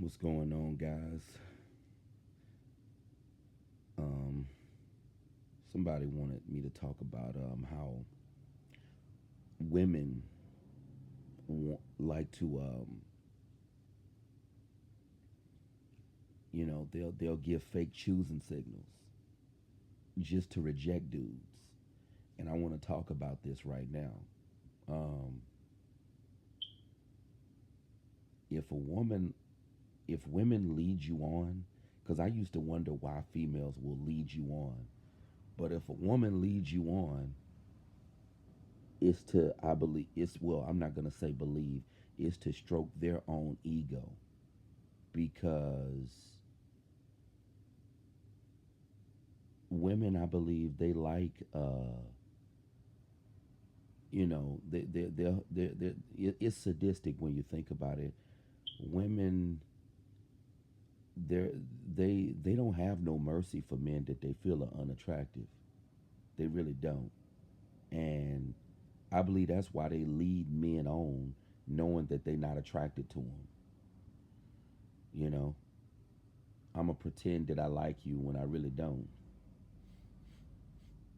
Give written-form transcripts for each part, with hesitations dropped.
What's going on, guys? Um, Somebody wanted me to talk about how women like to, they'll give fake choosing signals just to reject dudes, and I want to talk about this right now. Um, if a woman, if women lead you on, because I used to wonder why females will lead you on, but if a woman leads you on, it's to I believe it's well I'm not gonna say believe it's to stroke their own ego because women I believe they like it's sadistic when you think about it. Women they're they don't have no mercy for men that they feel are unattractive. They really don't. And I believe that's why they lead men on knowing that they're not attracted to them. You know, I'm gonna pretend that I like you when I really don't.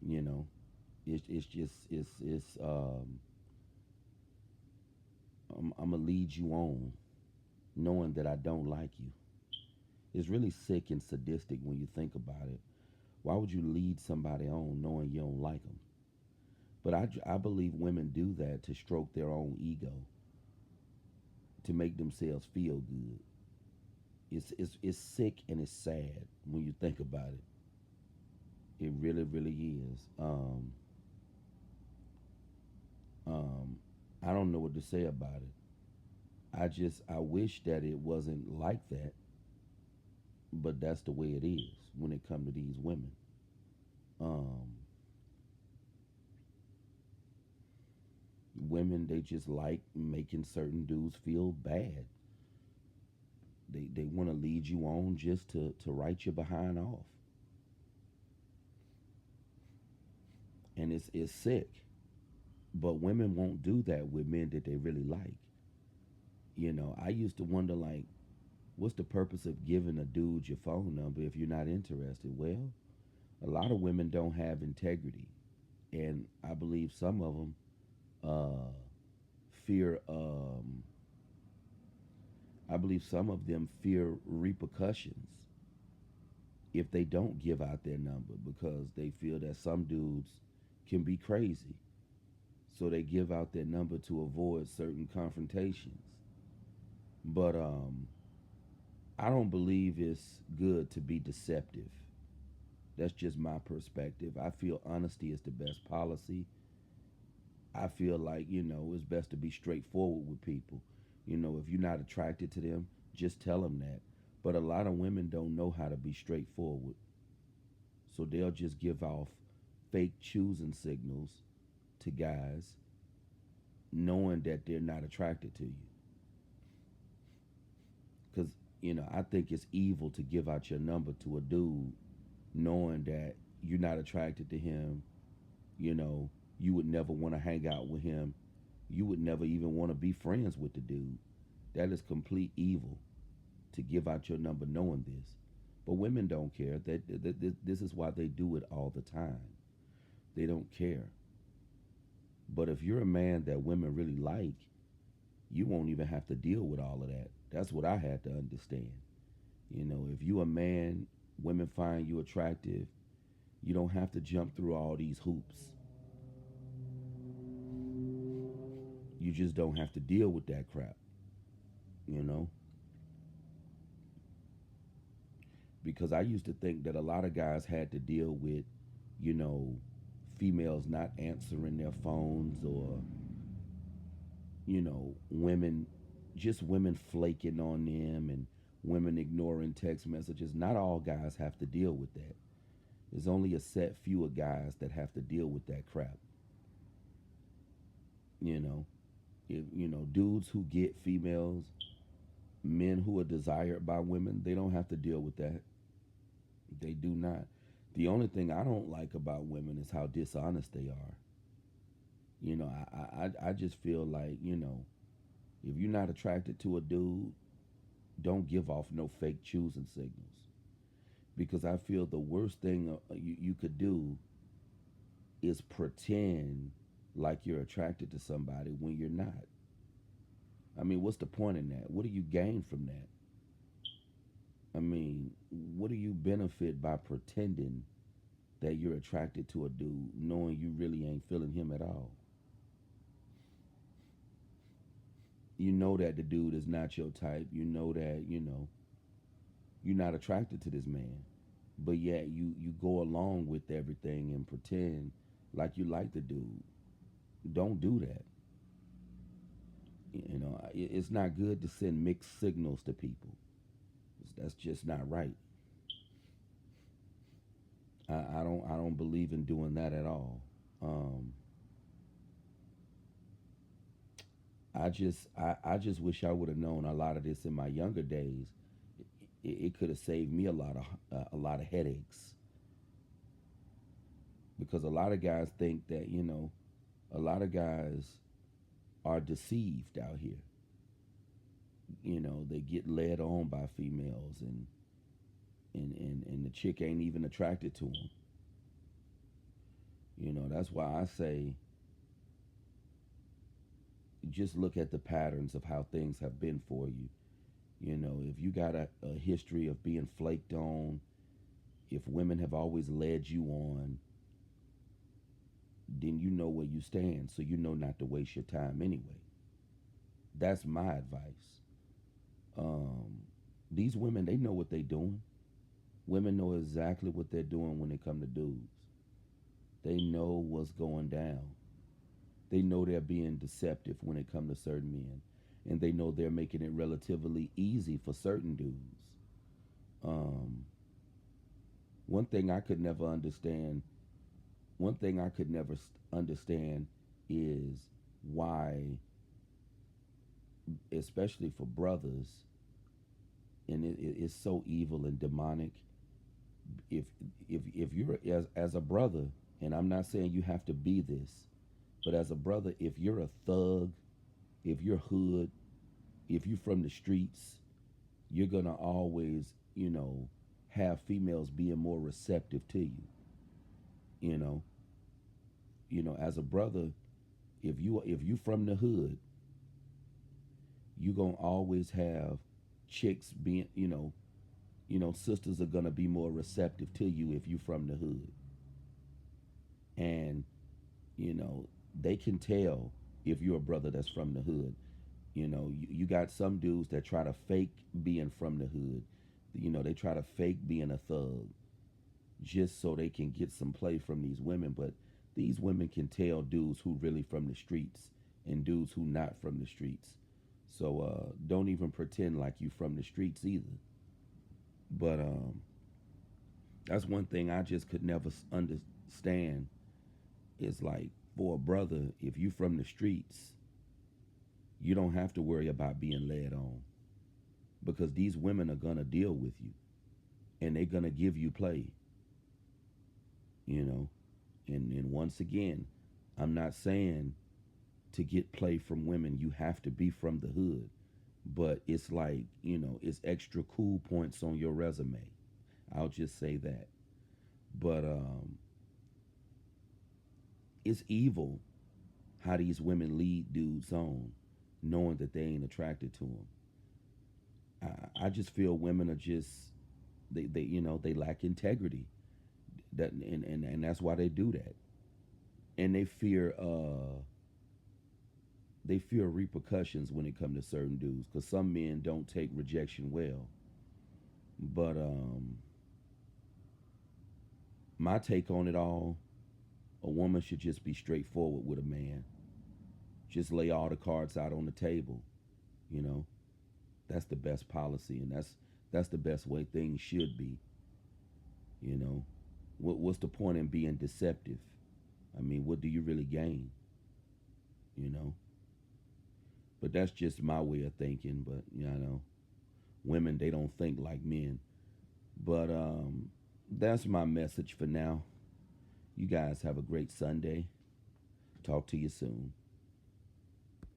You know, it's just it's I'm gonna lead you on knowing that I don't like you. It's really sick and sadistic when you think about it. Why would you lead somebody on knowing you don't like them? But I believe women do that to stroke their own ego, to make themselves feel good. It's sick and it's sad when you think about it. It really, really is. Um, I don't know what to say about it. I wish that it wasn't like that, but that's the way it is when it comes to these women. Um, Women they just like making certain dudes feel bad. They want to lead you on just to write your behind off, and it's sick. But women won't do that with men that they really like. I used to wonder like, what's the purpose of giving a dude your phone number if you're not interested? Well, a lot of women don't have integrity, and I believe some of them uh, fear. I believe some of them fear repercussions if they don't give out their number because they feel that some dudes can be crazy. So they give out their number to avoid certain confrontations. But I don't believe it's good to be deceptive. That's just my perspective. I feel honesty is the best policy. I feel like, it's best to be straightforward with people. If you're not attracted to them, just tell them that. But a lot of women don't know how to be straightforward. So they'll just give off fake choosing signals to guys knowing that they're not attracted to you. Because, I think it's evil to give out your number to a dude knowing that you're not attracted to him. You know, you would never want to hang out with him. You would never even want to be friends with the dude. That is complete evil to give out your number knowing this. But women don't care. This is why they do it all the time. They don't care. But if you're a man that women really like, you won't even have to deal with all of that. That's what I had to understand. If you a man, women find you attractive, you don't have to jump through all these hoops. You just don't have to deal with that crap, you know? Because I used to think that a lot of guys had to deal with, you know, females not answering their phones or, women, just women flaking on them and women ignoring text messages. Not all guys have to deal with that. There's only a set few of guys that have to deal with that crap, you know? Dudes who get females, men who are desired by women, they don't have to deal with that. They do not. The only thing I don't like about women is how dishonest they are. I just feel like, if you're not attracted to a dude, Don't give off no fake choosing signals, because I feel the worst thing you could do is pretend like you're attracted to somebody when you're not. I mean, what's the point in that? What do you gain from that? I mean, what do you benefit by pretending that you're attracted to a dude knowing you really ain't feeling him at all? You know that the dude is not your type. You know that, you're not attracted to this man. But yet you go along with everything and pretend like you like the dude. Don't do that. It's not good to send mixed signals to people. That's just not right. I don't believe in doing that at all. Um, I just wish I would have known a lot of this in my younger days. It could have saved me a lot of headaches, because a lot of guys think that a lot of guys are deceived out here. They get led on by females, and the chick ain't even attracted to them. That's why I say just look at the patterns of how things have been for you. If you got a history of being flaked on, if women have always led you on, then you know where you stand, so you know not to waste your time anyway. That's my advice. Um, these women, they know what they're doing. Women know exactly what they're doing when it come to dudes. They know what's going down. They know they're being deceptive when it comes to certain men, and they know they're making it relatively easy for certain dudes. Um, one thing I could never understand. One thing I could never understand is why, especially for brothers, and it's so evil and demonic. If if you're as a brother, and I'm not saying you have to be this, but as a brother, if you're a thug, if you're hood, if you're from the streets, you're gonna always, have females being more receptive to you. You know, as a brother, if you from the hood, you gonna always have chicks being, sisters are gonna be more receptive to you if you from the hood, and you know they can tell if you're a brother that's from the hood. You got some dudes that try to fake being from the hood. They try to fake being a thug just so they can get some play from these women. But these women can tell dudes who really from the streets and dudes who not from the streets. So don't even pretend like you from the streets either. But that's one thing I just could never understand is like, for a brother, if you from the streets, you don't have to worry about being led on, because these women are gonna deal with you and they're gonna give you play, you know. And once again, I'm not saying to get play from women you have to be from the hood, but it's like, it's extra cool points on your resume. I'll just say that. But it's evil how these women lead dudes on, knowing that they ain't attracted to them. I just feel women are just, they lack integrity. And that's why they do that. And they fear repercussions when it comes to certain dudes, because some men don't take rejection well. But my take on it all, a woman should just be straightforward with a man. Just lay all the cards out on the table. You know, that's the best policy, and that's the best way things should be. You know, what's the point in being deceptive? I mean, what do you really gain? You know, but that's just my way of thinking. But women, they don't think like men. But that's my message for now. You guys have a great Sunday. Talk to you soon.